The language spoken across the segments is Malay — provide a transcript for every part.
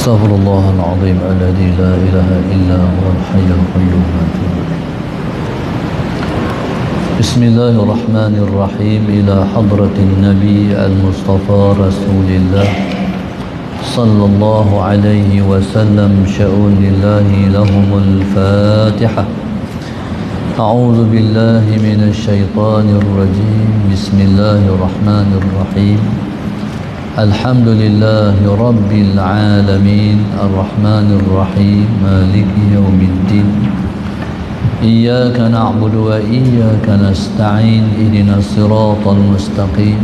أستغفر الله العظيم الذي لا إله إلا هو الحي القيوم. بسم الله الرحمن الرحيم. إلى حضرة النبي المصطفى رسول الله صلى الله عليه وسلم شؤون الله لهم الفاتحة. أعوذ بالله من الشيطان الرجيم. بسم الله الرحمن الرحيم. الحمد لله رب العالمين الرحمن الرحيم مالك يوم الدين. إياك نعبد وإياك نستعين. اهدنا الصراط المستقيم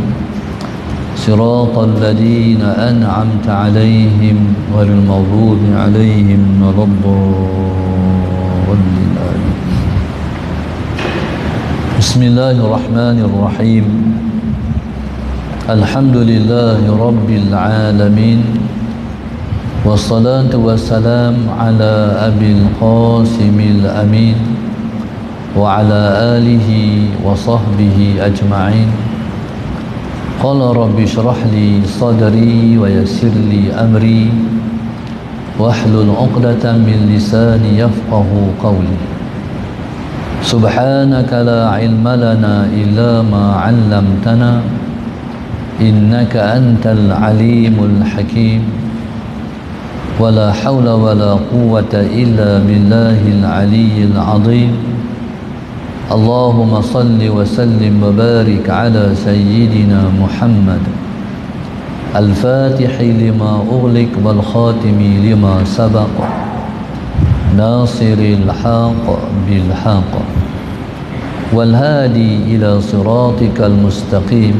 صراط الذين أنعمت عليهم غير المغضوب عليهم ولا الضالين. بسم الله الرحمن الرحيم. الحمد لله رب العالمين والصلاة والسلام على أبي القاسم الأمين وعلى آله وصحبه أجمعين. قال رب اشرح لي صدري ويسر لي أمري واحلل عقدة من لساني يفقه قولي. سبحانك لا علم لنا إلا ما علمتنا إنك أنت العليم الحكيم. ولا حول ولا قوة إلا بالله العلي العظيم. اللهم صل وسلم وبارك على سيدنا محمد الفاتح لما أغلق والخاتم لما سبق ناصر الحق بالحق والهادي إلى صراطك المستقيم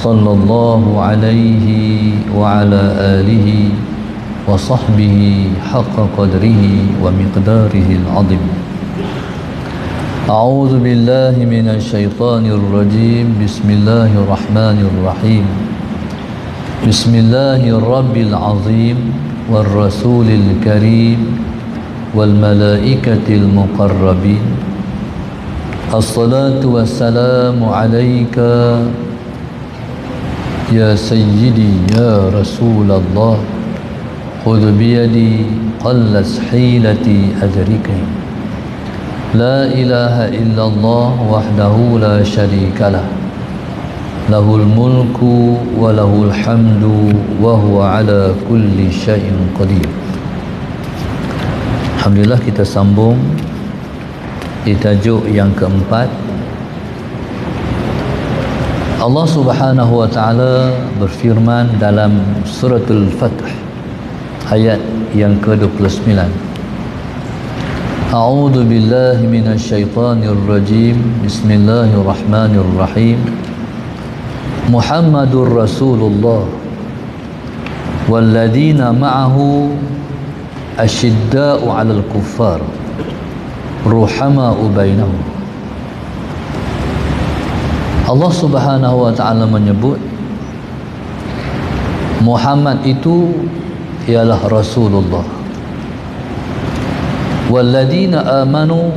صلى الله عليه وعلى آله وصحبه حق قدره ومقداره العظيم. أعوذ بالله من الشيطان الرجيم. بسم الله الرحمن الرحيم. بسم الله الرب العظيم والرسول الكريم والملائكة المقربين. الصلاة والسلام عليك يا سيدي يا رسول الله. خذ بيدي قلت حيلتي أدركني. لا إله إلا الله وحده لا شريك له. له الملك وله الحمد وهو على كل شيء قدير. Alhamdulillah, kita sambung di tajuk yang keempat. Allah Subhanahu wa taala berfirman dalam suratul Fath ayat yang ke-29. A'udzu billahi minasy syaithanir rajim. Bismillahirrahmanirrahim. Muhammadur Rasulullah walladzina ma'ahu asyidda'u 'alal kuffar ruhama'u bainahum. Allah Subhanahu wa taala menyebut Muhammad itu ialah Rasulullah. Walladzina amanu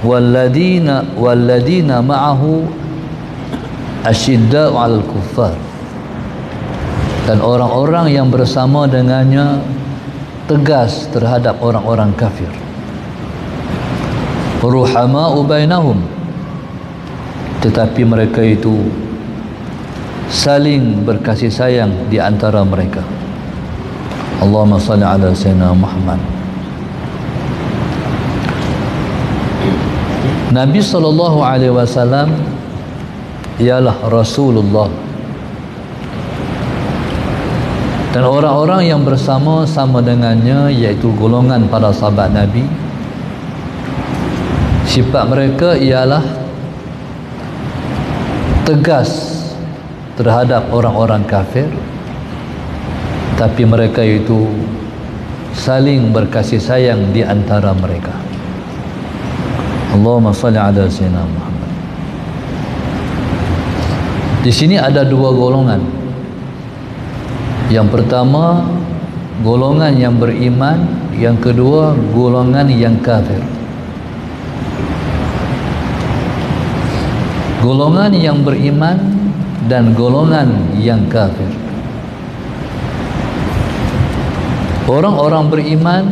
walladzina ma'ahu asyidda'u 'alal kuffar. Dan orang-orang yang bersama dengannya tegas terhadap orang-orang kafir. Ruhama'u bainahum, tetapi mereka itu saling berkasih sayang di antara mereka. Allahumma salli ala sayyidina Muhammad. Nabi sallallahu alaihi wasallam ialah Rasulullah, dan orang-orang yang bersama-sama dengannya iaitu golongan para sahabat Nabi, sifat mereka ialah tegas terhadap orang-orang kafir, tapi mereka itu saling berkasih sayang di antara mereka. Allahumma salli ala sayyidina Muhammad. Di sini ada dua golongan. Yang pertama golongan yang beriman, yang kedua golongan yang kafir. Golongan yang beriman dan golongan yang kafir. Orang-orang beriman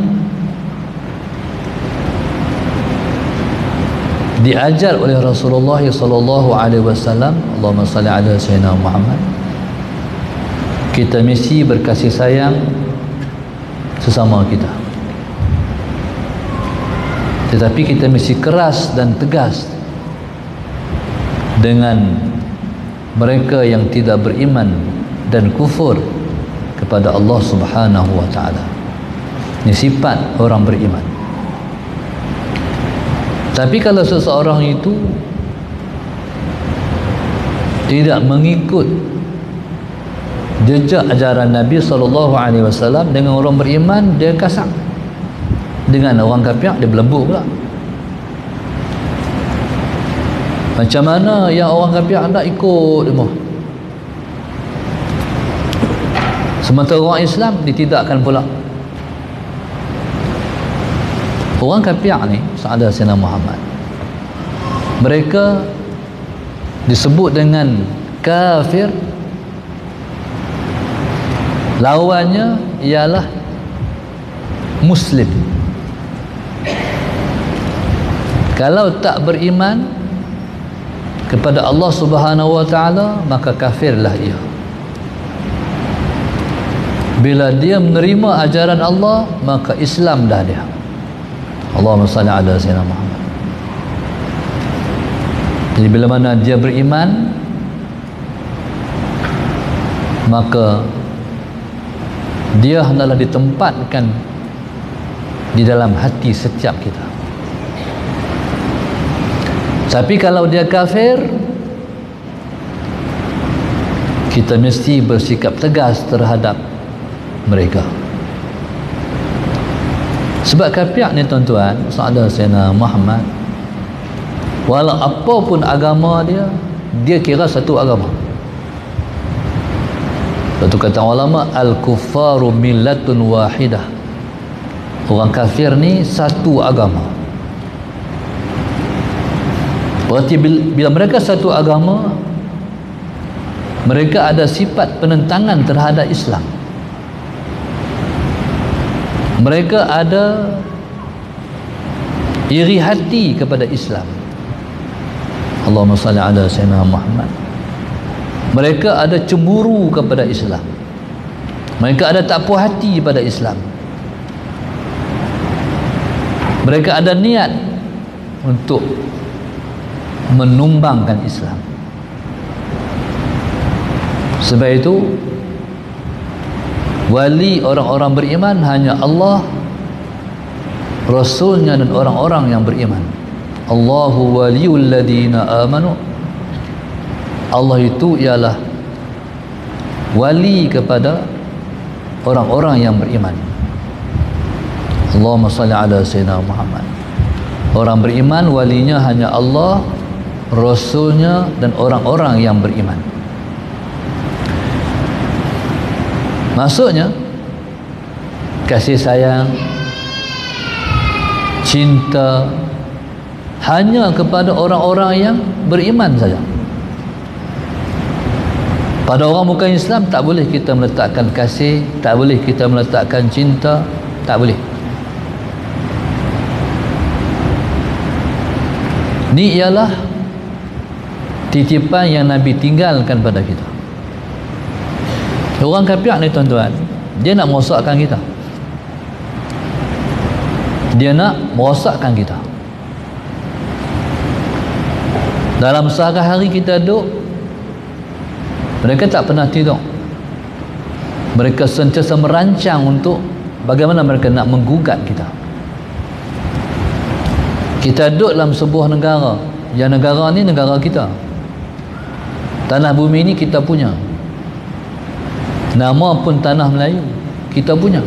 diajar oleh Rasulullah sallallahu alaihi wasallam, Allahumma salli ala sayyidina Muhammad, kita mesti berkasih sayang sesama kita, tetapi kita mesti keras dan tegas dengan mereka yang tidak beriman dan kufur kepada Allah Subhanahu wa taala. Ini sifat orang beriman. Tapi kalau seseorang itu tidak mengikut jejak ajaran Nabi SAW dengan orang beriman, dia kasar. Dengan orang kafir dia berlembut pula. Macam mana yang orang kafir nak ikut dia? Sementara orang Islam ditidakkan pula. Orang kafir ni, sahabat Sayyidina Muhammad, mereka disebut dengan kafir, lawannya ialah muslim. Kalau tak beriman kepada Allah Subhanahu wa taala, maka kafirlah ia. Bila dia menerima ajaran Allah, maka Islam dah dia. Allahumma salli ala sayyidina Muhammad. Jadi bila mana dia beriman, maka dia hendaklah ditempatkan di dalam hati setiap kita. Tapi kalau dia kafir, kita mesti bersikap tegas terhadap mereka. Sebab kafir ni tuan-tuan, sahabat Sayyidina Muhammad, walau apapun agama dia, dia kira satu agama. Satu kata ulama, al-kuffaru millatun wahidah. Orang kafir ni satu agama. Berarti bila mereka satu agama, mereka ada sifat penentangan terhadap Islam. Mereka ada iri hati kepada Islam. Allahumma salli ala sayyidina Muhammad. Mereka ada cemburu kepada Islam. Mereka ada tak puas hati pada Islam. Mereka ada niat untuk menumbangkan Islam. Sebab itu wali orang-orang beriman hanya Allah, Rasulnya dan orang-orang yang beriman. Allahu waliyul ladina amanu. Allah itu ialah wali kepada orang-orang yang beriman. Allahumma salli ala sayyidina Muhammad. Orang beriman walinya hanya Allah, Rasulnya dan orang-orang yang beriman. Maksudnya kasih sayang, cinta hanya kepada orang-orang yang beriman saja. Pada orang bukan Islam tak boleh kita meletakkan kasih, tak boleh kita meletakkan cinta, tak boleh. Ini ialah titipan yang Nabi tinggalkan pada kita. Orang kafir ni tuan-tuan, dia nak merosakkan kita. Dia nak merosakkan kita. Dalam sehari-hari kita duduk, mereka tak pernah tidur. Mereka sentiasa merancang untuk bagaimana mereka nak menggugat kita. Kita duduk dalam sebuah negara, yang negara ni negara kita. Tanah bumi ni kita punya. Nama pun tanah Melayu, kita punya.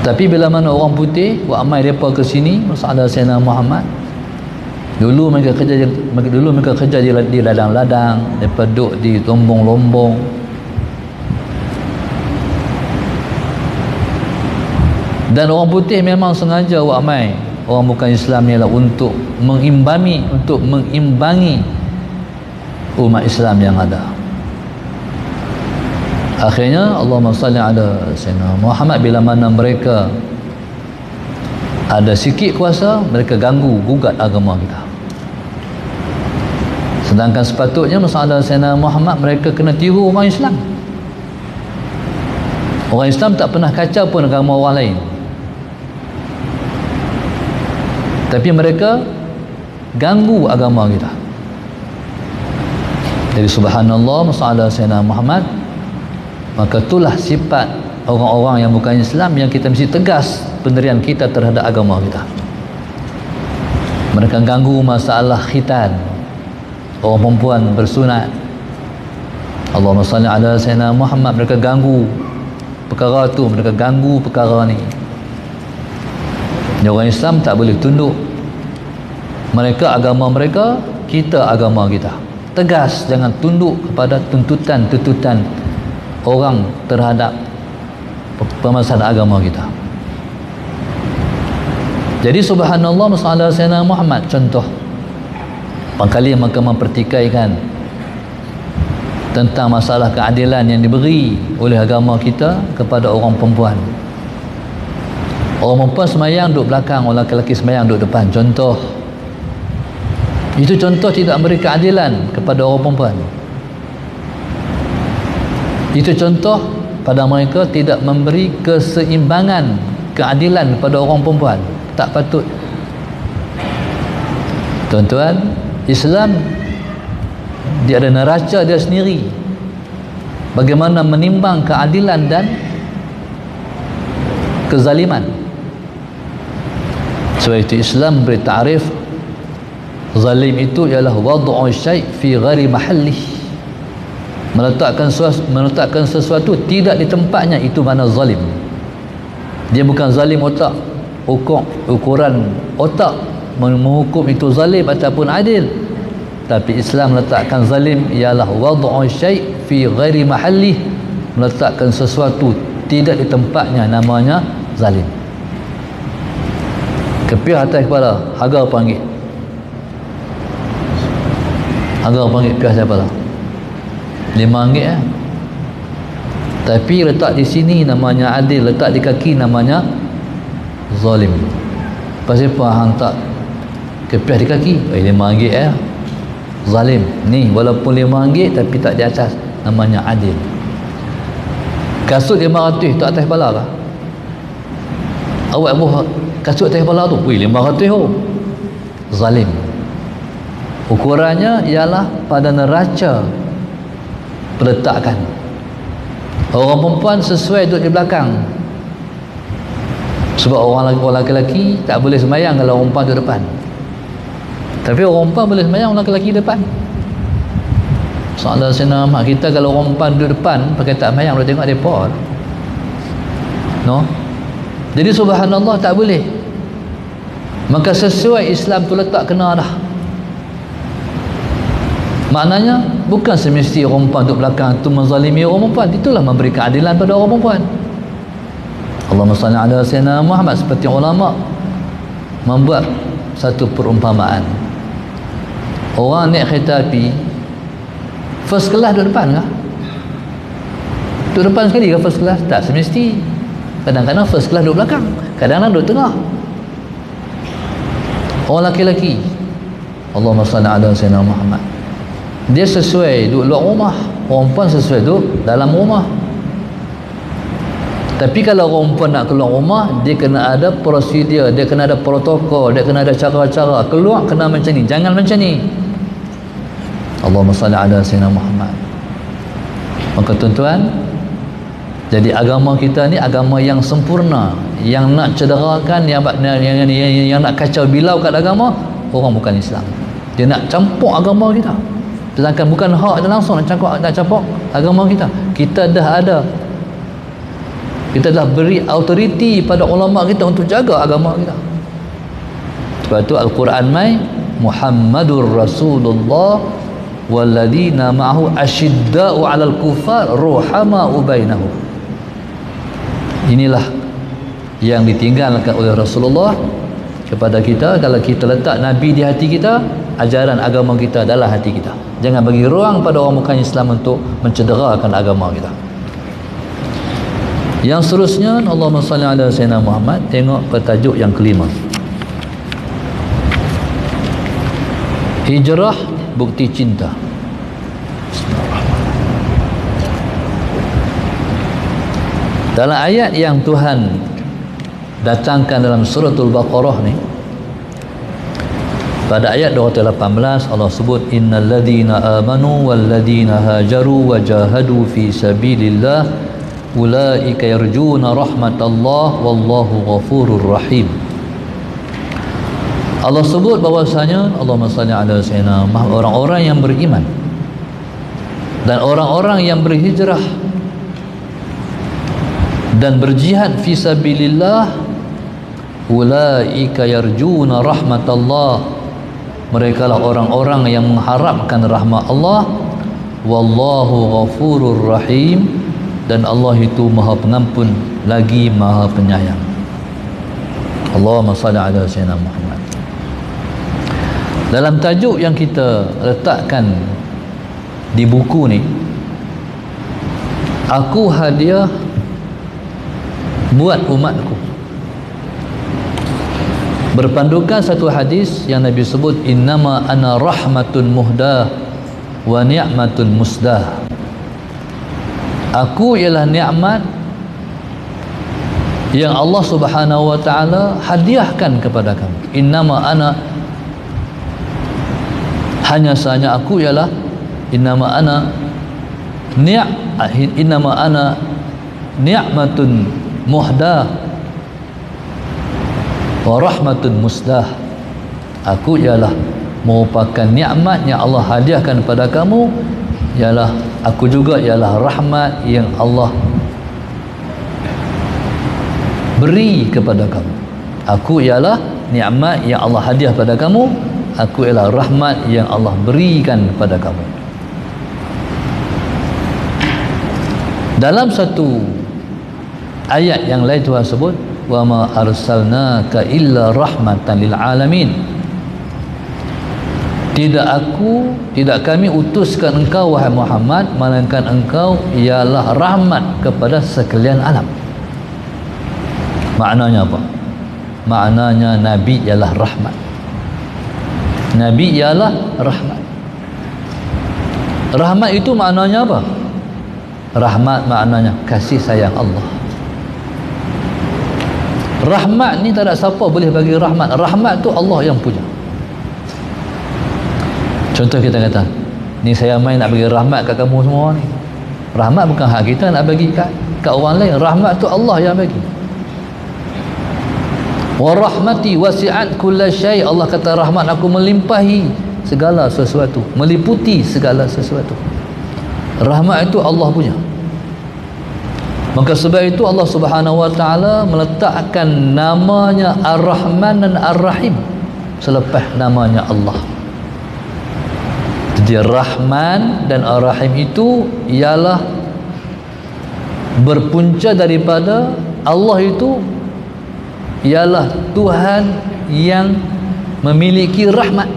Tapi bila mana orang putih buat amai mereka ke sini, masalah Sayyidina Muhammad, dulu mereka kerja di ladang-ladang, mereka duduk di lombong-lombong. Dan orang putih memang sengaja buat amai orang bukan Islam ni lah untuk mengimbangi umat Islam yang ada. Akhirnya Allahumma salli ala Sayyidina Muhammad, bila mana mereka ada sikit kuasa, mereka ganggu gugat agama kita. Sedangkan sepatutnya masalah Sayyidina Muhammad, mereka kena tiru orang Islam. Orang Islam tak pernah kacau pun agama orang lain, tapi mereka ganggu agama kita. Jadi subhanallah, masalah Sayyidina Muhammad, maka itulah sifat orang-orang yang bukan Islam, yang kita mesti tegas pendirian kita terhadap agama kita. Mereka ganggu masalah khitan, orang perempuan bersunat. Allahumma salli ala Sayyidina Muhammad, mereka ganggu perkara tu, mereka ganggu perkara ni. Orang Islam tak boleh tunduk. Mereka agama mereka, kita agama kita. Tegas, jangan tunduk kepada tuntutan-tuntutan orang terhadap permasalahan agama kita. Jadi subhanallah, masalah Sayyidina Muhammad contoh. Pangkali maka mempertikaikan tentang masalah keadilan yang diberi oleh agama kita kepada orang perempuan. Orang perempuan semayang duduk belakang, orang lelaki semayang duduk depan. Contoh. Itu contoh tidak memberi keadilan kepada orang perempuan. Itu contoh pada mereka tidak memberi keseimbangan, keadilan kepada orang perempuan. Tak patut. Tuan-tuan, Islam dia ada neraca dia sendiri bagaimana menimbang keadilan dan kezaliman. Sebab itu Islam beri ta'rif zalim itu ialah wad'u syai' fi ghairi mahallih, meletakkan sesuatu tidak di tempatnya, itu mana zalim. Dia bukan zalim otak, ukuran otak menghukum itu zalim ataupun adil, tapi Islam meletakkan zalim ialah wad'u syai' fi ghairi mahallih, meletakkan sesuatu tidak di tempatnya, namanya zalim. Kepiah atas kepala, harga panggil. Harga panggil piah atas kepala. RM5 ya. Tapi letak di sini namanya adil, letak di kaki namanya zalim. Pasal apa hang tak kepiah di kaki? RM5 ya. Zalim. Ni walaupun RM5 tapi tak di atas, namanya adil. Kasut 500 tak atas kepala kah? Awak buat kasut atas kepala tu, wih 500 oh. Zalim. Ukurannya ialah pada neraca peletakan. Orang perempuan sesuai duduk di belakang. Sebab orang lelaki tak boleh semayang kalau orang perempuan duduk depan. Tapi orang perempuan boleh semayang, orang lelaki depan. Soalan senama kita, kalau orang perempuan duduk depan pakai tak semayang, boleh tengok mereka. No? Jadi subhanallah tak boleh. Maka sesuai Islam tu letak kena dah. Maknanya bukan semesti orang perempuan duduk belakang tu menzalimi orang perempuan. Itulah memberi keadilan pada orang perempuan. Allahumma salli ala Sayyidina Muhammad. Seperti ulama membuat satu perumpamaan. Orang naik kereta api, first class duduk depan kah? Duduk depan sekali ke first class? Tak semesti. Kadang-kadang first class duduk belakang, kadang-kadang duduk tengah. Orang laki-laki, Allahumma salli ala Sayyidina Muhammad, dia sesuai duduk luar rumah, orang perempuan sesuai duduk dalam rumah. Tapi kalau orang perempuan nak keluar rumah, dia kena ada prosedur, dia kena ada protokol, dia kena ada cara-cara keluar, kena macam ni, jangan macam ni. Allahumma salli ala Sayyidina Muhammad. Maka tuan-tuan, jadi agama kita ni agama yang sempurna. Yang nak cederakan, yang nak kacau bilau kat agama, orang bukan Islam. Dia nak campur agama kita. Sedangkan bukan hak dia langsung nak campur agama kita. Kita dah beri autoriti pada ulama kita untuk jaga agama kita. Sebab itu Al-Quran mai Muhammadur Rasulullah walladzina ma'ahu asyidda'u 'alal kufar ruhama'u bainahum. Inilah yang ditinggalkan oleh Rasulullah kepada kita. Kalau kita letak Nabi di hati kita, ajaran agama kita dalam hati kita. Jangan bagi ruang pada orang bukan Islam untuk mencederakan agama kita. Yang seterusnya, Allahumma salli ala Sayyidina Muhammad, tengok petajuk yang kelima. Hijrah bukti cinta. Dalam ayat yang Tuhan datangkan dalam suratul Baqarah ni, pada ayat 218 Allah sebut innal ladzina amanu wal ladzina hajaru wa jahadu fi sabilillah ulaika yarjuna rahmatallah wallahu ghafurur rahim. Allah sebut bahwasanya Allahumma salli ala sayyidina Muhammad, orang-orang yang beriman dan orang-orang yang berhijrah dan berjihad fi sabilillah ulaika yarjuna rahmatallah, mereka lah orang-orang yang mengharapkan rahmat Allah, wallahu ghafurur rahim, dan Allah itu maha pengampun lagi maha penyayang. Allahumma salli ala sayyidina Muhammad. Dalam tajuk yang kita letakkan di buku ni, aku hadiah buat umatku, berpandukan satu hadis yang Nabi sebut innama ana rahmatun muhdah wa ni'matun musdah. Aku ialah nikmat yang Allah Subhanahu wa taala hadiahkan kepada kamu. Innama ana, hanya sahaja aku ialah innama ana ni'matun muhdah wa rahmatun musdah. Aku ialah merupakan nikmat yang Allah hadiahkan kepada kamu, ialah aku juga ialah rahmat yang Allah beri kepada kamu. Aku ialah nikmat yang Allah hadiah pada kamu, aku ialah rahmat yang Allah berikan kepada kamu. Dalam satu ayat yang lain Tuhan sebut wa ma arsalnaka illa rahmatan lil alamin. Tidak kami utuskan engkau wahai Muhammad melainkan engkau ialah rahmat kepada sekalian alam. Maknanya apa? Maknanya Nabi ialah rahmat. Nabi ialah rahmat. Rahmat itu maknanya apa? Rahmat maknanya kasih sayang Allah. Rahmat ni tak ada siapa boleh bagi rahmat. Rahmat tu Allah yang punya. Contoh kita kata, ni saya main nak bagi rahmat kat kamu semua ni. Rahmat bukan hak kita nak bagi kat orang lain. Rahmat tu Allah yang bagi. Wa rahmati wasi'at kulla syai'. Allah kata rahmat aku melimpahi segala sesuatu, meliputi segala sesuatu. Rahmat itu Allah punya. Maka sebab itu Allah Subhanahu wa taala meletakkan namanya Ar-Rahman dan Ar-Rahim selepas namanya Allah. Jadi Rahman dan Ar-Rahim itu ialah berpunca daripada Allah itu ialah Tuhan yang memiliki rahmat.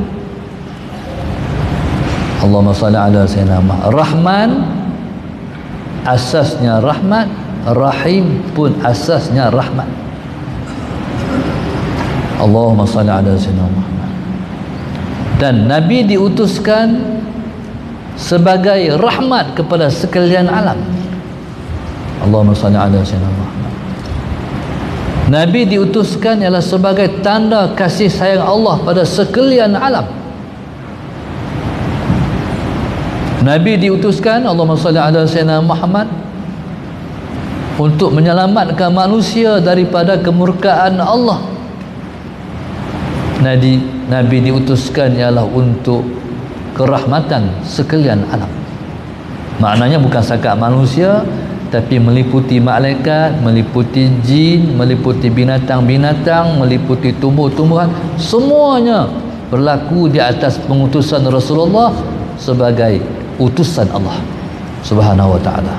Allahumma salli ala sayyidina Muhammad. Rahman asasnya rahmat, Rahim pun asasnya rahmat. Allahumma salli ala sayyidina Muhammad. Dan Nabi diutuskan sebagai rahmat kepada sekalian alam. Allahumma salli ala sayyidina Muhammad. Nabi diutuskan ialah sebagai tanda kasih sayang Allah pada sekalian alam. Nabi diutuskan, Allahumma salli ala sayyidina Muhammad, untuk menyelamatkan manusia daripada kemurkaan Allah. Nabi diutuskan ialah untuk kerahmatan sekalian alam. Maknanya bukan setakat manusia, tapi meliputi malaikat, meliputi jin, meliputi binatang-binatang, meliputi tumbuh-tumbuhan, semuanya berlaku di atas pengutusan Rasulullah sebagai utusan Allah Subhanahu wa taala.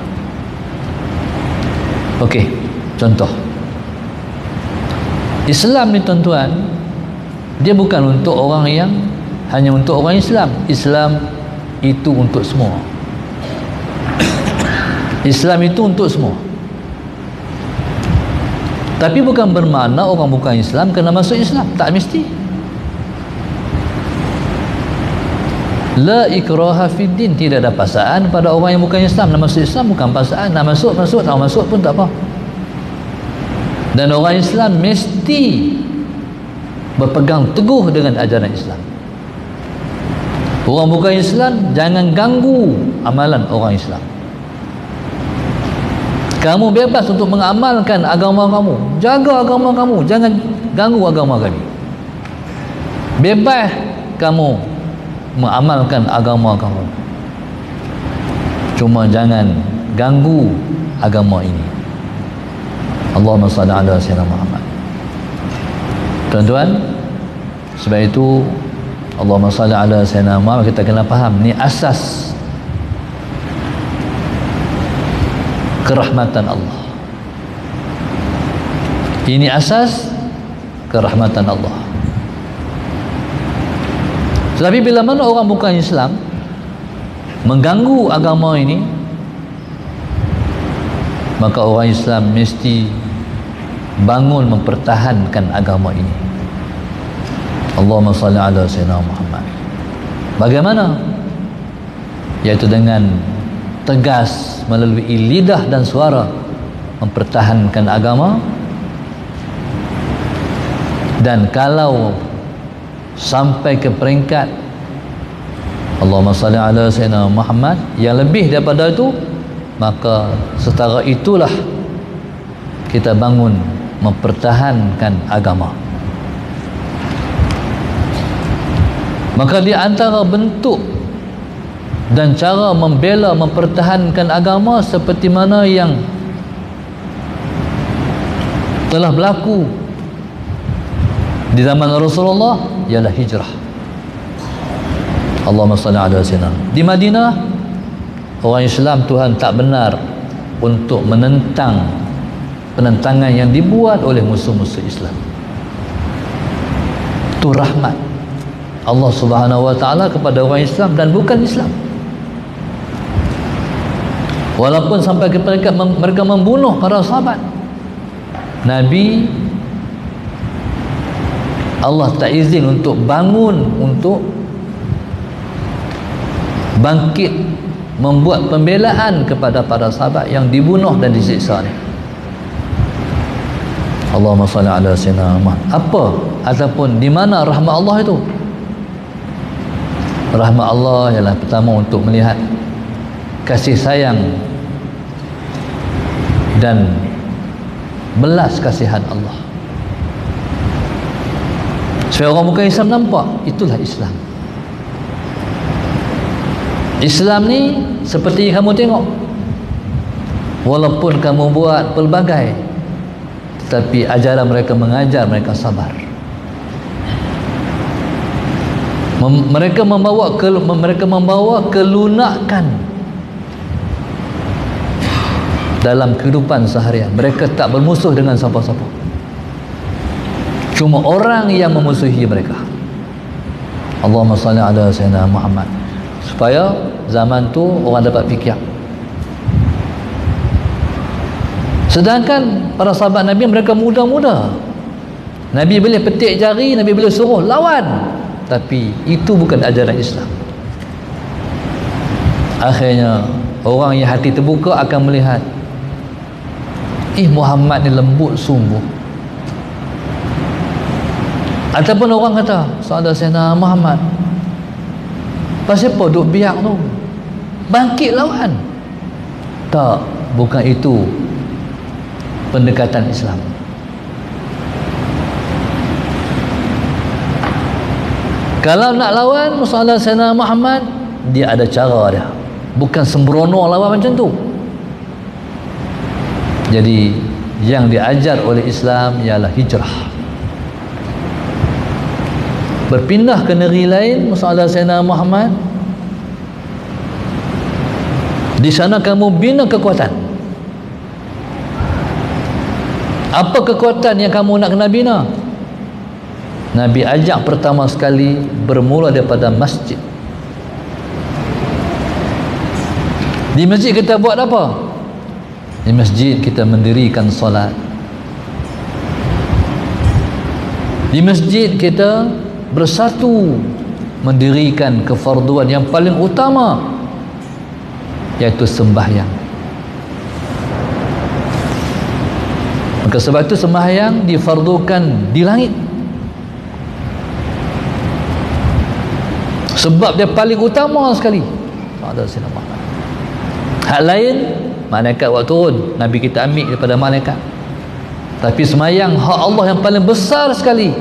Okey, contoh Islam ni tuan-tuan, dia bukan untuk orang yang hanya untuk orang Islam. Islam itu untuk semua. Islam itu untuk semua. Tapi bukan bermakna orang bukan Islam kena masuk Islam, tak mesti. La ikraha fid din, tidak ada paksaan pada orang yang bukan Islam. Nak masuk Islam bukan paksaan, nak masuk, tak masuk pun tak apa. Dan orang Islam mesti berpegang teguh dengan ajaran Islam. Orang bukan Islam jangan ganggu amalan orang Islam. Kamu bebas untuk mengamalkan agama kamu, jaga agama kamu, jangan ganggu agama kami. Bebas kamu mengamalkan agama kamu, cuma jangan ganggu agama ini. Allahumma salli ala sayyidina Muhammad. Tuan-tuan, sebab itu Allahumma salli ala sayyidina Muhammad, kita kena faham ni asas kerahmatan Allah. Ini asas kerahmatan Allah. Tetapi bila mana orang bukan Islam mengganggu agama ini, maka orang Islam mesti bangun mempertahankan agama ini. Allahumma salli ala sayyidina Muhammad. Bagaimana? Yaitu dengan tegas melalui lidah dan suara mempertahankan agama. Dan kalau sampai ke peringkat Allahumma salli ala sayyidina Muhammad yang lebih daripada itu, maka setara itulah kita bangun mempertahankan agama. Maka di antara bentuk dan cara membela mempertahankan agama seperti mana yang telah berlaku di zaman Rasulullah ialah hijrah. Allahumma salli ala sayyidina. Di Madinah orang Islam Tuhan tak benar untuk menentang penentangan yang dibuat oleh musuh-musuh Islam. Itu rahmat Allah Subhanahu wa taala kepada orang Islam dan bukan Islam. Walaupun sampai ke peringkat mereka membunuh para sahabat Nabi, Allah tak izin untuk bangun, untuk bangkit membuat pembelaan kepada para sahabat yang dibunuh dan disiksa ni. Allahumma salli ala sayyidina Muhammad. Apa ataupun di mana rahmat Allah itu? Rahmat Allah ialah pertama untuk melihat kasih sayang dan belas kasihan Allah. Supaya orang bukan Islam nampak itulah Islam. Islam ni seperti kamu tengok, walaupun kamu buat pelbagai, tetapi ajaran mereka mengajar mereka sabar. Mereka membawa kelunakan dalam kehidupan seharian. Mereka tak bermusuh dengan siapa-siapa, cuma orang yang memusuhi mereka. Allahumma salli ala sayyidina Muhammad, supaya zaman tu orang dapat fikir. Sedangkan para sahabat Nabi mereka muda-muda, Nabi boleh petik jari, Nabi boleh suruh lawan, tapi itu bukan ajaran Islam. Akhirnya orang yang hati terbuka akan melihat, Muhammad ni lembut sungguh. Ataupun orang kata, saudara Sayyidina Muhammad, pasal apa duk biak tu, bangkit lawan. Tak, bukan itu pendekatan Islam. Kalau nak lawan saudara Sayyidina Muhammad, dia ada cara dia, bukan sembrono lawan macam tu. Jadi yang diajar oleh Islam ialah hijrah, berpindah ke negeri lain. Saudara Sayyidina Muhammad, di sana kamu bina kekuatan. Apa kekuatan yang kamu nak kena bina? Nabi ajak pertama sekali bermula daripada masjid. Di masjid kita buat apa? Di masjid kita mendirikan solat, Di masjid kita bersatu mendirikan kefarduan yang paling utama, iaitu sembahyang. Maka sebab itu sembahyang difardukan di langit, sebab dia paling utama sekali. Hak lain malaikat buat turun, Nabi kita ambil daripada malaikat. Tapi sembahyang hak Allah yang paling besar sekali,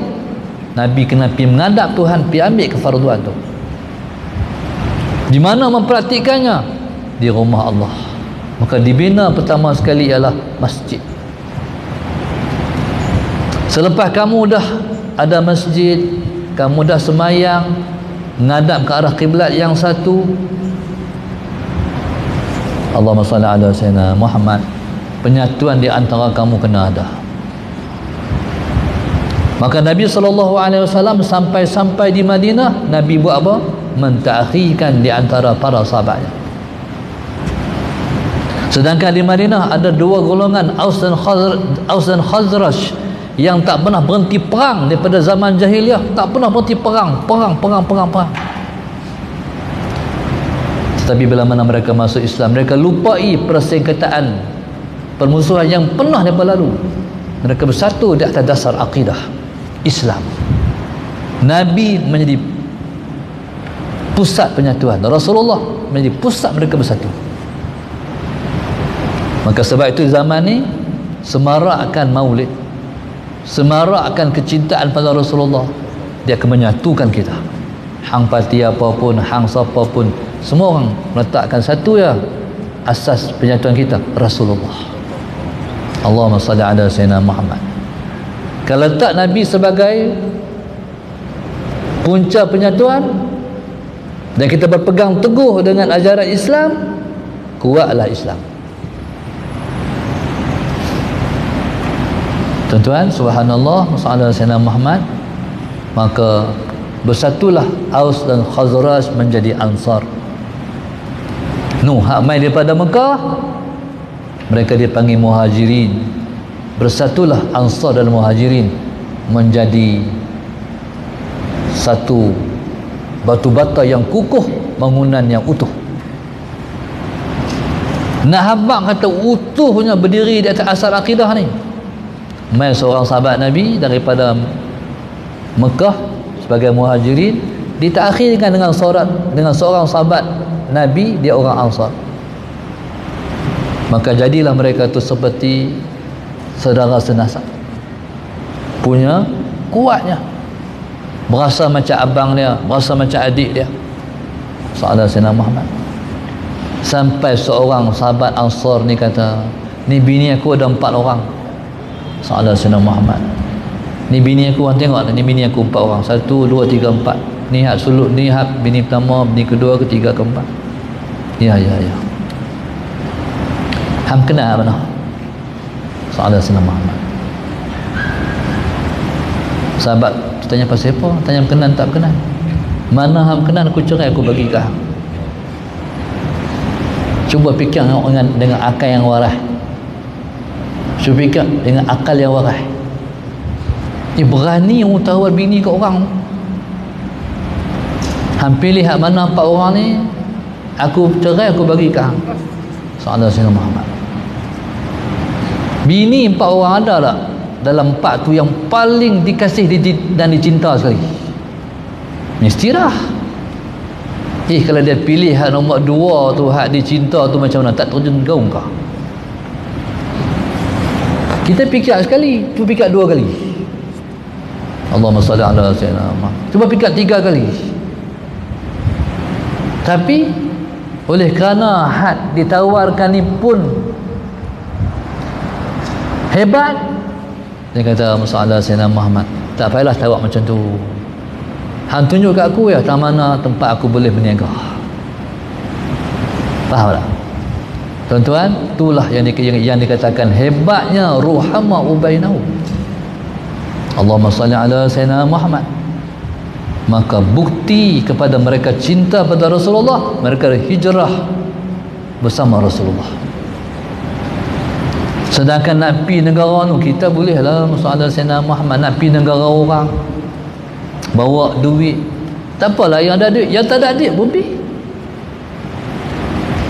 Nabi kena pergi menghadap Tuhan, pergi ambil kefarduan tu. Di mana mempraktikannya? Di rumah Allah. Maka dibina pertama sekali ialah masjid. Selepas kamu dah ada masjid, kamu dah sembahyang menghadap ke arah kiblat yang satu, Allahumma salli ala sayyidina Muhammad, penyatuan di antara kamu kena ada. Maka Nabi SAW sampai di Madinah, Nabi buat apa? Mentakhirkan di antara para sahabatnya. Sedangkan di Madinah ada dua golongan, Aus dan Khazraj, yang tak pernah berhenti perang daripada zaman jahiliyah, tak pernah berhenti perang. Tetapi bila mana mereka masuk Islam, mereka lupai persengketaan permusuhan yang pernah daripada lalu. Mereka bersatu di atas dasar akidah Islam. Nabi menjadi pusat penyatuan, Rasulullah menjadi pusat mereka bersatu. Maka sebab itu zaman ni semarakkan maulid, semarakkan kecintaan pada Rasulullah. Dia akan menyatukan kita. Hang parti apapun, hang siapa pun, semua orang meletakkan satu ya, asas penyatuan kita Rasulullah. Allahumma salli ala sayyidina Muhammad. Kalau letak Nabi sebagai punca penyatuan dan kita berpegang teguh dengan ajaran Islam, kuatlah Islam. Tuan-tuan, subhanallah, sallallahu alaihi wasallam Muhammad, maka bersatulah Aus dan Khazraj menjadi Ansar. Hak mai daripada Mekah, mereka dipanggil Muhajirin. Bersatulah Ansar dan Muhajirin menjadi satu batu bata yang kukuh, bangunan yang utuh. Nak habaq kata utuhnya berdiri di atas asal akidah ni. Mai seorang sahabat Nabi daripada Mekah sebagai Muhajirin ditakhirkan dengan seorang sahabat Nabi, dia orang Ansar. Maka jadilah mereka tu seperti saudara senasab, punya kuatnya, berasa macam abang dia, berasa macam adik dia. Sallallahu alaihi Muhammad. Sampai seorang sahabat Ansar ni kata, ni bini aku ada 4 orang. Sallallahu alaihi Muhammad. Ni bini aku, orang tengok ni bini aku 4 orang. 1, 2, 3, 4. Ni hak suluk, ni hak bini pertama, bini kedua, ketiga, keempat. Ya. Ham kenal mana? Sallallahu alaihi Muhammad. Sahabat tanya pasal apa? Tanya kenal tak kenal? Mana ham kenal, aku cerai, aku bagi ke hang. Cuba fikir dengan akal yang waras. Cuba fikir dengan akal yang waras. Ni berani utawal bini ke orang. Hampir lihat mana 4 orang ni, aku cerai, aku bagi ke hang. Sallallahu alaihi Muhammad. Bini 4 orang ada tak dalam 4 tu yang paling dikasih dan dicinta sekali? Mestilah. Kalau dia pilih hak nombor 2 tu, hak dicinta tu, macam mana? Tak terjun gaung kah? Kita fikir sekali, cuba fikir 2 kali. Allahumma salli ala sayyidina Muhammad. Cuba fikir 3 kali. Tapi oleh kerana had ditawarkan ni pun hebat, dia kata masalah Sayyidina Muhammad, tak payahlah tawar macam tu, hang tunjuk kat aku ya tak mana tempat aku boleh berniaga. Faham tak tuan-tuan? Itulah yang dikatakan hebatnya ruhama ubainahu. Allahumma salli ala Sayyidina Muhammad. Maka bukti kepada mereka cinta pada Rasulullah, mereka hijrah bersama Rasulullah. Sedangkan nak pi negara tu, kita boleh lah masalah Sayyidina Muhammad nak pi negara orang, bawa duit, tak apalah. Yang ada duit, yang tak ada duit pun pi.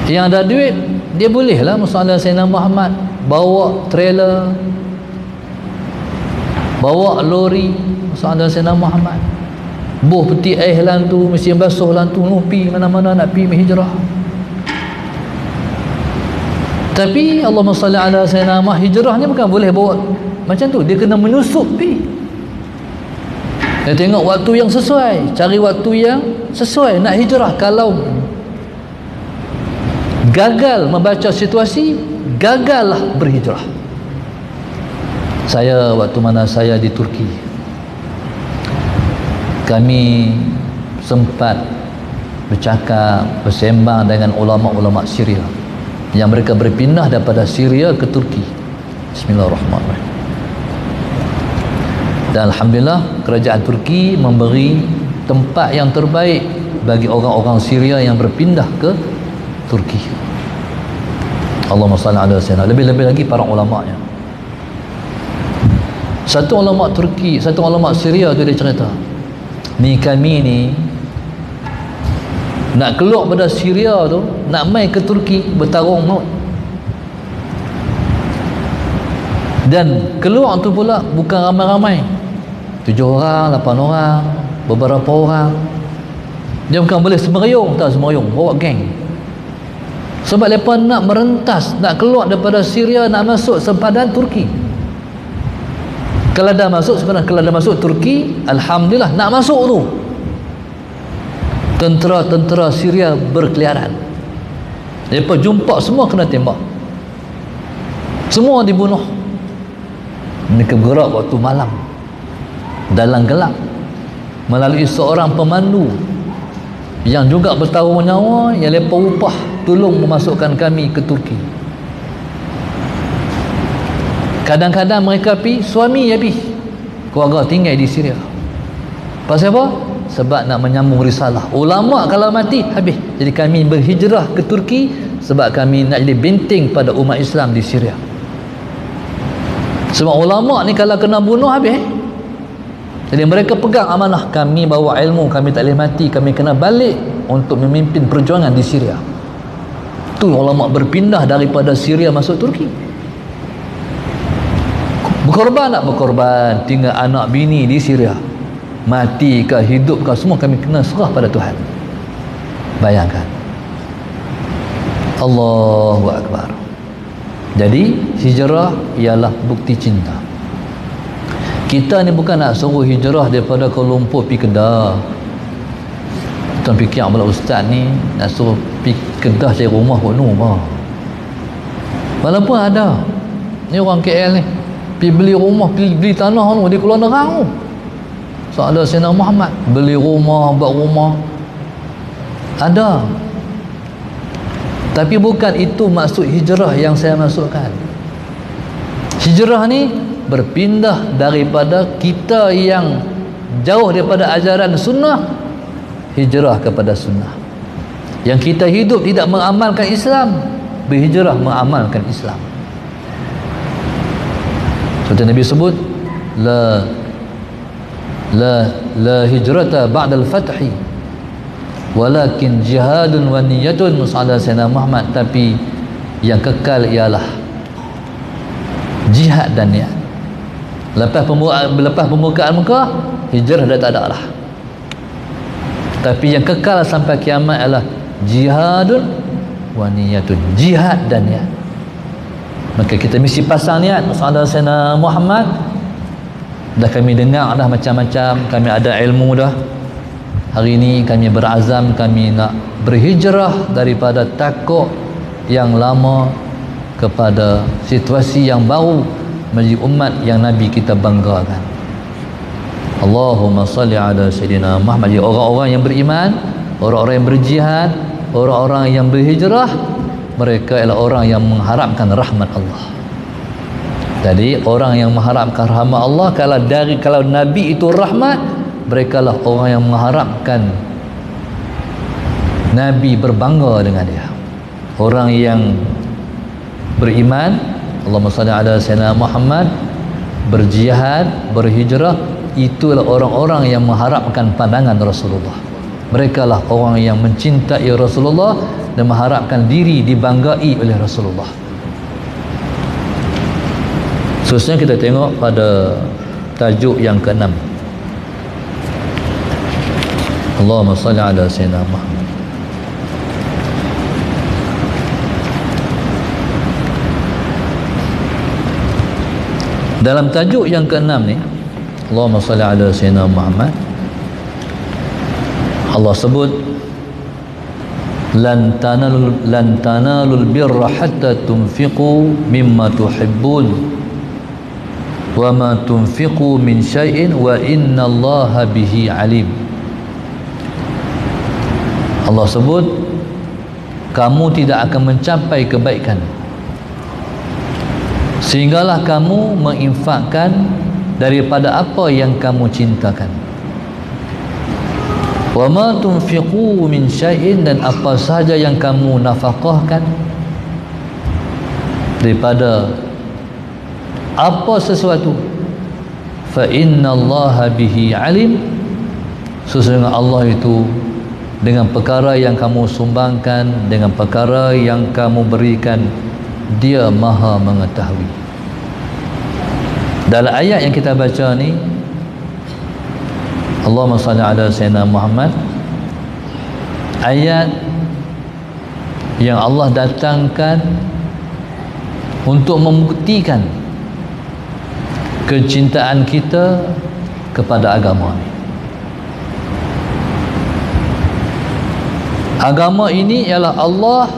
Yang ada duit dia boleh lah masalah Sayyidina Muhammad, bawa trailer, bawa lori masalah Sayyidina Muhammad, buh peti air lan tu, mesin basuh lan tu, pi mana-mana nak pi hijrah. Tapi Allahumma salli ala Sayyidina Muhammad, hijrah ni bukan boleh bawa macam tu, dia kena menyusup pi. Dia tengok waktu yang sesuai, cari waktu yang sesuai nak hijrah. Kalau gagal membaca situasi, gagallah berhijrah. Saya waktu mana saya di Turki, kami sempat bercakap, bersembang dengan ulama-ulama Syria yang mereka berpindah daripada Syria ke Turki. Bismillahirrahmanirrahim. Dan alhamdulillah kerajaan Turki memberi tempat yang terbaik bagi orang-orang Syria yang berpindah ke Turki. Allahumma salli ala sayyidina. Lebih-lebih lagi para ulama'nya. Satu ulama Turki, satu ulama Syria tu dia cerita, ni kami ni nak keluar pada Syria tu, nak mai ke Turki, bertarung maut. Dan keluar tu pula bukan ramai-ramai, 7 orang, 8 orang, beberapa orang. Dia bukan boleh semeriung, tak semeriung, bawa geng. Sebab mereka nak merentas, nak keluar daripada Syria, nak masuk sempadan Turki. Kalau dah masuk sempadan, kalau dah masuk Turki, alhamdulillah, nak masuk tu, tentera-tentera Syria berkeliaran. Mereka jumpa semua kena tembak, semua dibunuh. Mereka bergerak waktu malam dalam gelap melalui seorang pemandu yang juga bertaruh nyawa, yang mereka upah tolong memasukkan kami ke Turki. Kadang-kadang mereka pi, suami ya pi, keluarga tinggal di Syria. Pasal apa? Sebab nak menyambung risalah. Ulama kalau mati habis. Jadi kami berhijrah ke Turki sebab kami nak jadi benteng pada umat Islam di Syria. Sebab ulama ni kalau kena bunuh habis. Jadi mereka pegang amanah, kami bawa ilmu, kami tak boleh mati, kami kena balik untuk memimpin perjuangan di Syria. Tu ulama berpindah daripada Syria masuk Turki. Berkorban tak berkorban, tinggal anak bini di Syria, mati ke hidup ke semua kami kena serah pada Tuhan. Bayangkan. Allahu Akbar. Jadi hijrah ialah bukti cinta. Kita ni bukan nak suruh hijrah daripada Kuala Lumpur pergi Kedah. Tuan fikir pula ustaz ni nak suruh pergi Kedah cari rumah penuh bah. Walaupun ada ni orang KL ni pergi beli rumah, beli tanah tu di Kuala Nerang tu. Soal Sayyidina Muhammad beli rumah, buat rumah ada. Tapi bukan itu maksud hijrah yang saya masukkan. Hijrah ni berpindah daripada kita yang jauh daripada ajaran sunnah, hijrah kepada sunnah. Yang kita hidup tidak mengamalkan Islam, berhijrah mengamalkan Islam. Seperti Nabi sebut, la hijrata ba'dal fathi walakin jihadun wa niyatun mus'ala Sayyidina Muhammad. Tapi yang kekal ialah jihad dan niat. Lepas pembukaan Mekah, hijrah dah tak ada lah. Tapi yang kekal sampai kiamat adalah jihadun wa niyatun, jihad dan niat. Maka kita mesti pasang niat mus'ala Sayyidina Muhammad. Dah kami dengar dah macam-macam, kami ada ilmu dah. Hari ini kami berazam, kami nak berhijrah daripada takut yang lama kepada situasi yang baru menjadi umat yang Nabi kita banggakan. Allahumma salli ala Sayyidina Muhammad. Jadi orang-orang yang beriman, orang-orang yang berjihad, orang-orang yang berhijrah, mereka adalah orang yang mengharapkan rahmat Allah. Jadi orang yang mengharapkan rahmat Allah, kalau Nabi itu rahmat, mereka lah orang yang mengharapkan Nabi berbangga dengan dia. Orang yang beriman, Allahumma salli ala sayyidina Muhammad, berjihad, berhijrah, itulah orang-orang yang mengharapkan pandangan Rasulullah. Mereka lah orang yang mencintai Rasulullah dan mengharapkan diri dibanggai oleh Rasulullah. Seterusnya kita tengok pada tajuk yang ke-6. Allahumma salli ala sayyidina Muhammad. Dalam tajuk yang ke-6 ni, Allahumma salli ala sayyidina Muhammad, Allah sebut lan tanalul birra hatta tunfiqu mimma tuhibbun wa ma tunfiqu min syai'in wa innallaha bihi alim. Allah sebut kamu tidak akan mencapai kebaikan sehinggalah kamu menginfakkan daripada apa yang kamu cintakan. Wa ma tunfiqu min syai'in, dan apa sahaja yang kamu nafkahkan daripada apa sesuatu, fa innallaha bihi alim, sesungguhnya Allah itu dengan perkara yang kamu sumbangkan, dengan perkara yang kamu berikan, Dia maha mengetahui. Dalam ayat yang kita baca ni, Allahumma salli ala sayyidina Muhammad, ayat yang Allah datangkan untuk membuktikan kecintaan kita kepada agama ini. Agama ini ialah Allah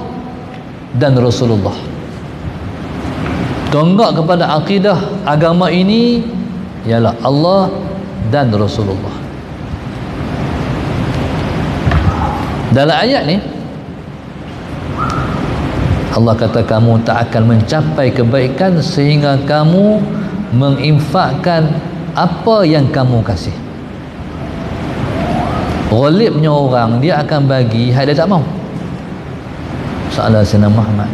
dan Rasulullah. Tonggak kepada akidah agama ini ialah Allah dan Rasulullah. Dalam ayat ni Allah kata kamu tak akan mencapai kebaikan sehingga kamu menginfakkan apa yang kamu kasih. Ghalibnya orang dia akan bagi hak dia tak mau. Salah Sayyidina Muhammad,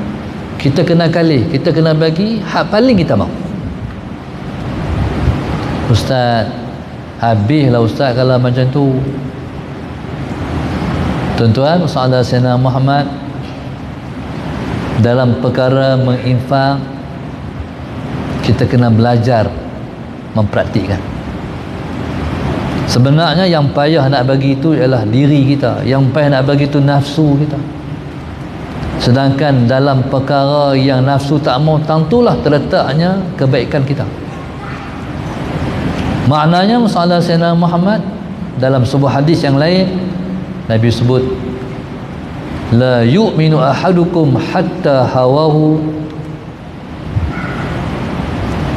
kita kena kalih, kita kena bagi hak paling kita mau. Ustaz, habislah Ustaz kalau macam tu. Tuan-tuan, sahabat Sayyidina Muhammad, dalam perkara menginfak kita kena belajar mempraktikkan. Sebenarnya yang payah nak bagi itu ialah diri kita, yang payah nak bagi itu nafsu kita. Sedangkan dalam perkara yang nafsu tak mau, tentulah terletaknya kebaikan kita. Maknanya sahabat Sayyidina Muhammad, dalam sebuah hadis yang lain Nabi sebut, la yu'minu ahadukum hatta hawahu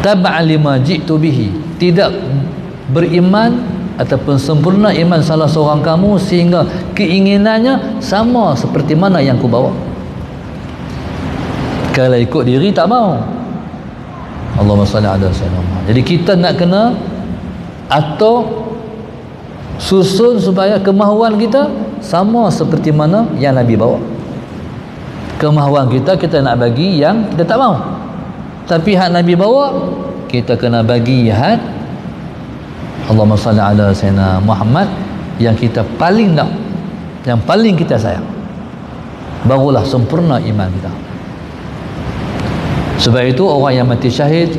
tab'an lima ji'tu bihi. Tidak beriman ataupun sempurna iman salah seorang kamu sehingga keinginannya sama seperti mana yang ku bawa. Kalau ikut diri tak mau. Allahumma salli ala sayyidina Muhammad. Jadi kita nak kena atau susun supaya kemahuan kita sama seperti mana yang Nabi bawa. Kemahuan kita, kita nak bagi yang kita tak mau, tapi hak Nabi bawa kita kena bagi hak Allahumma salli ala sayyidina Muhammad yang kita paling nak, yang paling kita sayang. Barulah sempurna iman kita. Sebab itu orang yang mati syahid,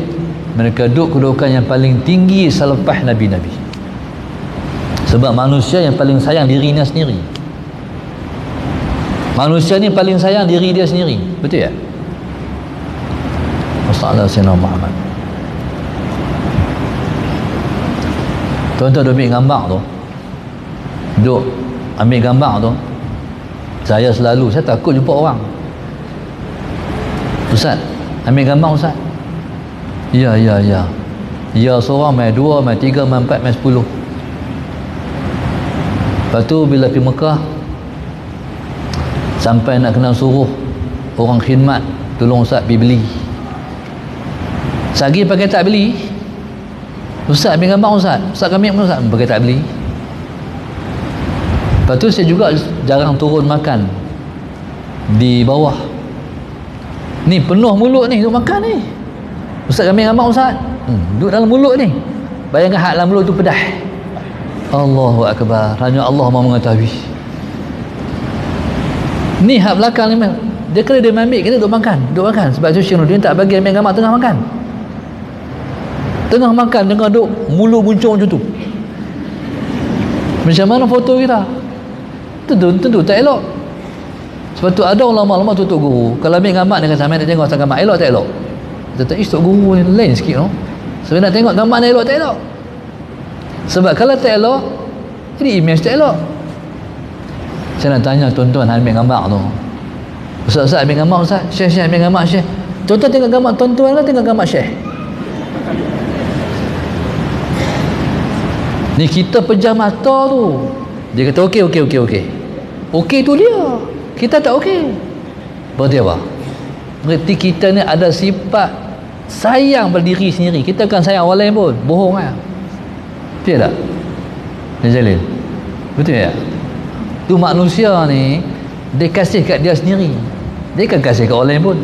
mereka duduk kedudukan yang paling tinggi selepas Nabi-Nabi. Sebab manusia yang paling sayang dirinya sendiri. Manusia ni paling sayang diri dia sendiri. Betul ya? Masalah Sayyidina Muhammad. Tuan-tuan duduk ambil gambar tu, duduk ambil gambar tu, saya selalu, saya takut jumpa orang. Ustaz, ambil gambar Ustaz. Ya seorang, main dua, main tiga, main empat, main 10. Lepas tu bila pergi Mekah, sampai nak kena suruh orang khidmat, tolong Ustaz pergi beli. Sagi pakai tak beli, Ustaz ambil gambar Ustaz, Ustaz kami ambil Ustaz, pakai tak beli. Lepas tu saya juga jarang turun makan di bawah ni, penuh mulut ni untuk makan ni. Ustaz kami gambar Ustaz. Duduk dalam mulut ni. Bayangkan hak dalam mulut tu pedas. Allahu Akbar. Hanya Allah mahu mengetahui. Ni hak belakang ni, dia kena dia ambil, kita duduk makan. Sebab tu Syiruddin tak bagi ambil gambar tengah makan. Tengah makan, tengah duduk, mulut muncul macam tu. Macam mana foto kita? Tentu tak elok. Sebab tu ada ulama-ulama tutup guru. Kalau ambil gambar dia kata, "Sampai nak tengok asal gambar elok tak elok?" Kita tak istok guru ni lain sikit no. Sebab nak tengok gambar ni elok tak elok. Sebab kalau tak elok, jadi image tak elok. Saya nak tanya tuan-tuan ambil gambar tu. Ustaz ambil gambar Ustaz. Syekh ambil gambar Syekh. Tuan-tuan tengok gambar tuan-tuan ke tengok gambar Syekh? Ni kita pejam mata tu. Dia kata okey. Okey tu dia. Kita tak okey. Berarti apa? Berarti kita ni ada sifat sayang pada diri sendiri. Kita bukan sayang orang lain pun. Bohong lah. Betul tak? Jalil. Betul tak? Tu manusia ni, dia kasih kat dia sendiri. Dia kan kasih kat orang lain pun.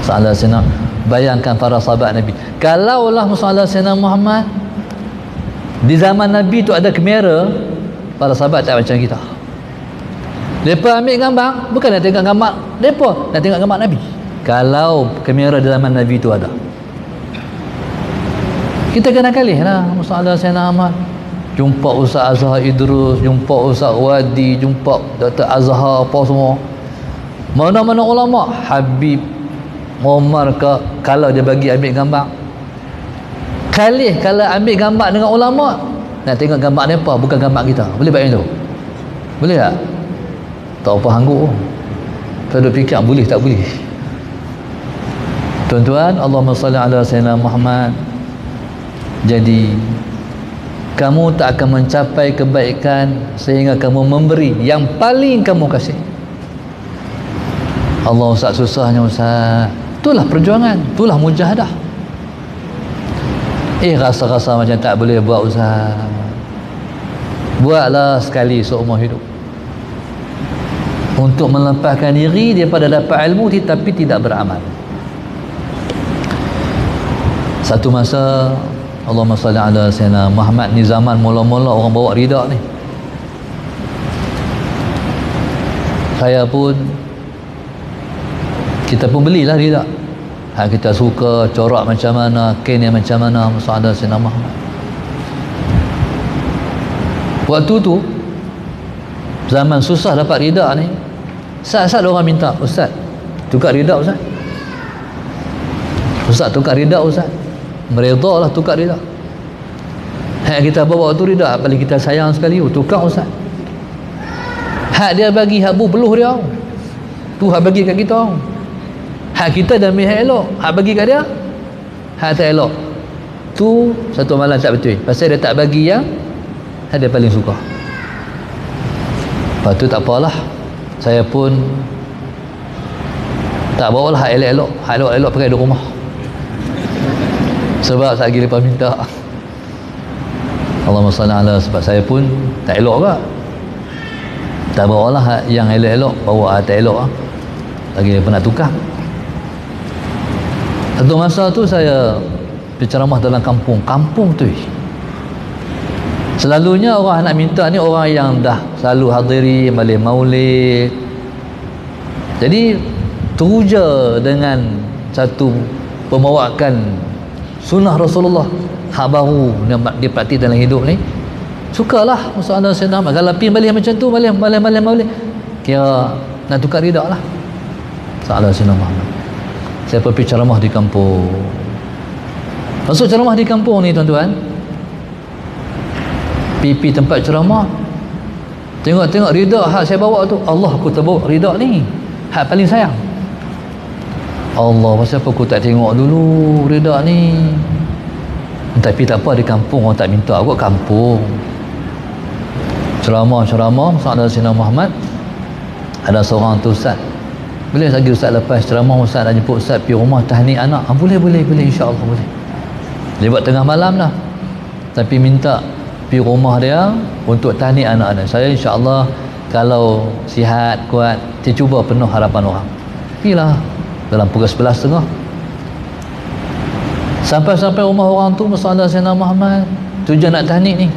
Sallallahu alaihi wasallam. Bayangkan para sahabat Nabi. Kalaulah sallallahu alaihi wasallam Muhammad di zaman Nabi tu ada kamera, para sahabat tak macam kita. Mereka ambil gambar, bukan nak tengok gambar mereka, nak tengok gambar Nabi. Kalau kamera di zaman Nabi tu ada, kita kena kalih lah. Sallallahu alaihi wasallam jumpa Ustaz Azhar Idrus, jumpa Ustaz Wadi, jumpa Dr. Azhar, apa semua. Mana-mana ulama, Habib Umar ke, kalau dia bagi ambil gambar. Kalih kalau ambil gambar dengan ulama, nak tengok gambar mereka, bukan gambar kita. Boleh buat macam tu? Boleh tak? Tak apa hangguk. Kita duk fikir boleh tak boleh. Tuan-tuan, Allahumma salli ala sayyidina Muhammad. Jadi kamu tak akan mencapai kebaikan sehingga kamu memberi yang paling kamu kasih. Allah Ustaz, susahnya Ustaz. Itulah perjuangan, itulah mujahadah. Rasa-rasa macam tak boleh buat Ustaz. Buatlah sekali seumur hidup. Untuk melepaskan diri daripada dapat ilmu tapi tidak beramal. Satu masa, Allahumma salli ala sayyidina Muhammad, ni zaman mula-mula orang bawa rida ni. Saya pun, kita pun belilah rida. Kita suka corak macam mana, kain yang macam mana, sallallahu alaihi wasallam Muhammad. Waktu tu zaman susah dapat rida ni, saat-saat orang minta, Ustaz tukar rida Ustaz. Ustaz tukar rida Ustaz. Meredalah tukar rida. Hak kita bawa tu rida paling kita sayang sekali, tukar Ustaz. Hak dia bagi hak beluh dia. Tu hak bagi kat kita. Hak kita dah ambil hak elok, hak bagi kat dia hak tak elok. Tu satu malam tak betul. Pasal dia tak bagi yang hak dia paling suka. Lepas tu tak apalah, saya pun tak bawalah hak elok-elok. Hak elok-elok pakai di rumah. Sebab saat lepas minta, Allahumma salli ala, sebab saya pun tak elok ke, tak bawalah hak yang elok-elok, bawa hak tak elok lagi lepas nak tukar. Satu masa tu saya berceramah dalam kampung tu. Selalunya orang nak minta ni orang yang dah selalu hadiri balik maulid. Jadi teruja dengan satu pembawakan sunnah Rasulullah, hak baru yang dipraktik dalam hidup ni. Sukalah Rasulullah SAW. Kalau pergi balik macam tu, balik maulid, kira nak tukar rida lah. Sallallahu alaihi wasallam. Saya pergi ceramah di kampung. Masuk ceramah di kampung ni tuan-tuan, pipi tempat ceramah, tengok rida hak saya bawa tu, Allah, aku terbawa rida ni, hak paling sayang. Allah, pasal apa aku tak tengok dulu rida ni? Tapi tak apa, di kampung orang tak minta, aku kat kampung. Ceramah sallallahu alaihi wasallam Muhammad. Ada seorang tu Ustaz, boleh lagi Ustaz lepas ceramah Ustaz nak jemput Ustaz pergi rumah tahniah anak? Boleh insya-Allah boleh. Dia buat tengah malam dah, tapi minta pergi rumah dia untuk tahniah anak dia. Saya insya-Allah kalau sihat kuat, dia cuba penuh harapan orang. Pergilah dalam pukul 11.30. Sampai-sampai rumah orang tu masalah Sayyidina Muhammad, tujuan nak tahnik ni.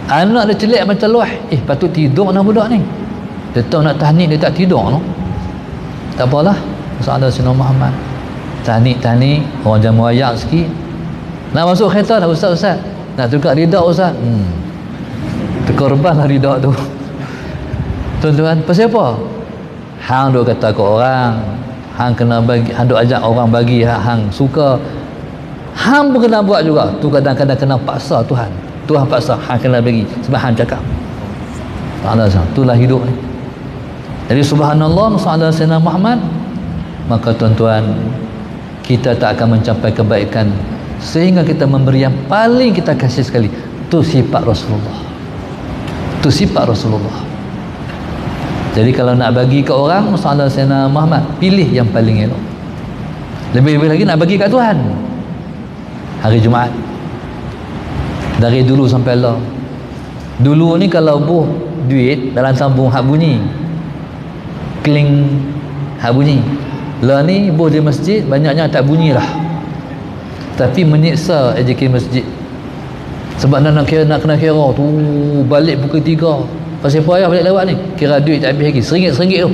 Anak dia celik macam luah, patut tidur nak budak ni. Dia tahu nak tahnik, dia tak tidur no. Tak apalah, masalah Sayyidina Muhammad. Tahnik, orang jamu ayak sikit. Nak masuk kereta dah ustaz. Nak tukar ridak ustaz. Terkorban lah ridak tu. Tuan-tuan, pasal apa? Hang duk kata ke orang, hang kena bagi, hang duk ajak orang bagi hang suka. Hang pun kena buat juga. Tu kadang-kadang kena paksa Tuhan. Tuhan paksa hang kena bagi sebab hang cakap. Tak ada sah. Itulah hidup ni. Jadi subhanallah masalah Sayyidina Muhammad, maka tuan-tuan, kita tak akan mencapai kebaikan sehingga kita memberi yang paling kita kasih sekali. Itu sifat Rasulullah. Itu sifat Rasulullah. Jadi kalau nak bagi ke orang masalah Sayyidina Muhammad, pilih yang paling elok. Lebih-lebih lagi nak bagi kat Tuhan. Hari Jumaat, dari dulu sampai Allah. Dulu ni kalau buh duit dalam tambung hak bunyi, kling hak bunyi. Lah ni buh di masjid banyaknya tak bunyi lah, tapi menyiksa AJK masjid. Sebab nak kena kira tu balik pukul 3. Pasal apa ayah balik lewat ni, kira duit tak habis lagi, RM1 tu.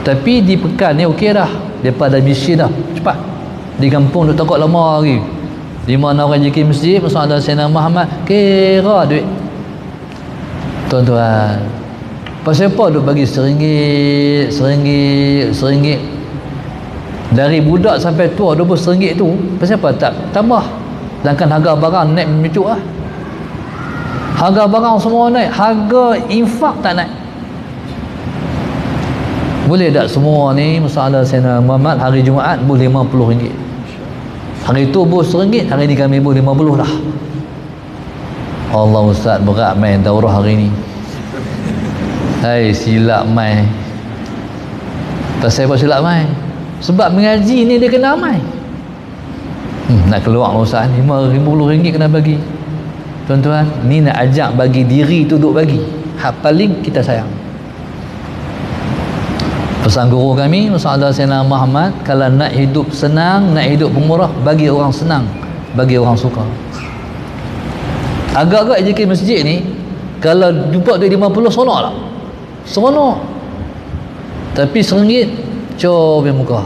Tapi di pekan ni okey dah, daripada mesin dah cepat. Di kampung duk takut lama lagi. Di mana orang JK masjid masalah Sayyidina Muhammad, kira duit. Tuan-tuan, pasal apa duk bagi RM1 dari budak sampai tua RM20 tu, pasal apa tak tambah? Sedangkan harga barang naik menyucuk lah. Harga barang semua naik, harga infak tak naik. Boleh tak semua ni masalah Sayyidina Muhammad hari Jumaat boleh RM50? Hari tu bos RM1, hari ni kami boleh RM50 lah. Allah Ustaz, berat main daurah hari ni. Hai, silap main. Pasal apa silap main? Sebab mengaji ni dia kena main. Nak keluar lah Ustaz, RM50 kena bagi. Tuan-tuan, ni nak ajak bagi diri tu duk bagi. Hak paling kita sayang. Pesan guru kami masalah Sayyidina Muhammad, kalau nak hidup senang, nak hidup pemurah, bagi orang senang, bagi orang suka. Agak-agak JK masjid ni kalau jumpa duit RM50 seronok tak? Seronok. Tapi RM1 cop yang muka.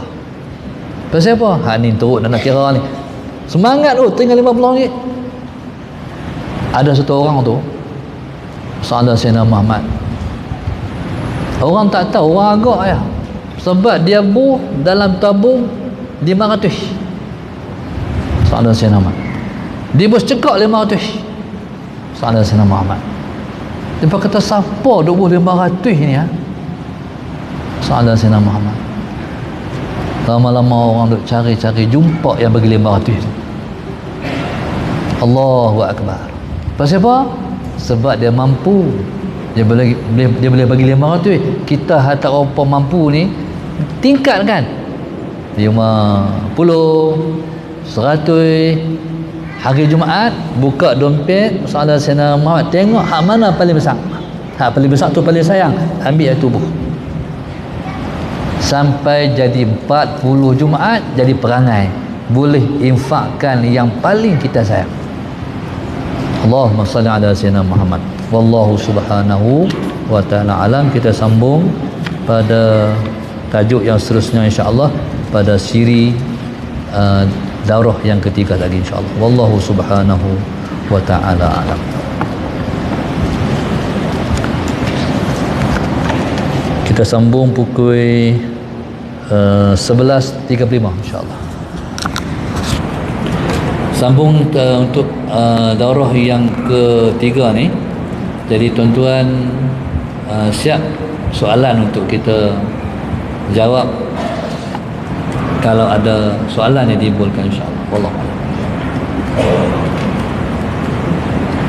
Pasal apa? Hak ni teruk nak kira ni. Semangat tu tinggal RM50. Ada satu orang tu sahabat Sayyidina Muhammad, orang tak tahu, orang agak ya, sebab dia buh dalam tabung 500 sahabat Sayyidina Muhammad. Dia bos cekak 500 sahabat Sayyidina Muhammad. Dia kata siapa duk buh 500 ni ya, sahabat Sayyidina Muhammad. Lama-lama orang duk cari-cari, jumpa yang bagi 500 tu. Allahu Akbar. Pasal apa? Sebab dia mampu. Dia boleh bagi 500. Kita tak apa mampu ni, tingkatkan 50, 100. Hari Jumaat buka dompet masalah Sayyidina Muhammad, tengok hak mana paling besar. Hak paling besar tu paling sayang, ambil tubuh. Sampai jadi 40 Jumaat jadi perangai, boleh infakkan yang paling kita sayang. Allahumma salli ala Sayyidina Muhammad. Wallahu subhanahu wa ta'ala alam. Kita sambung pada tajuk yang seterusnya insya-Allah pada siri daurah yang ketiga lagi insya-Allah. Wallahu subhanahu wa ta'ala alam. Kita sambung pukul 11.35 insya-Allah. Sambung untuk daurah yang ketiga ni. Jadi tuan-tuan siap soalan untuk kita jawab kalau ada soalan yang ditimbulkan insya-Allah. Wallahu a'lam.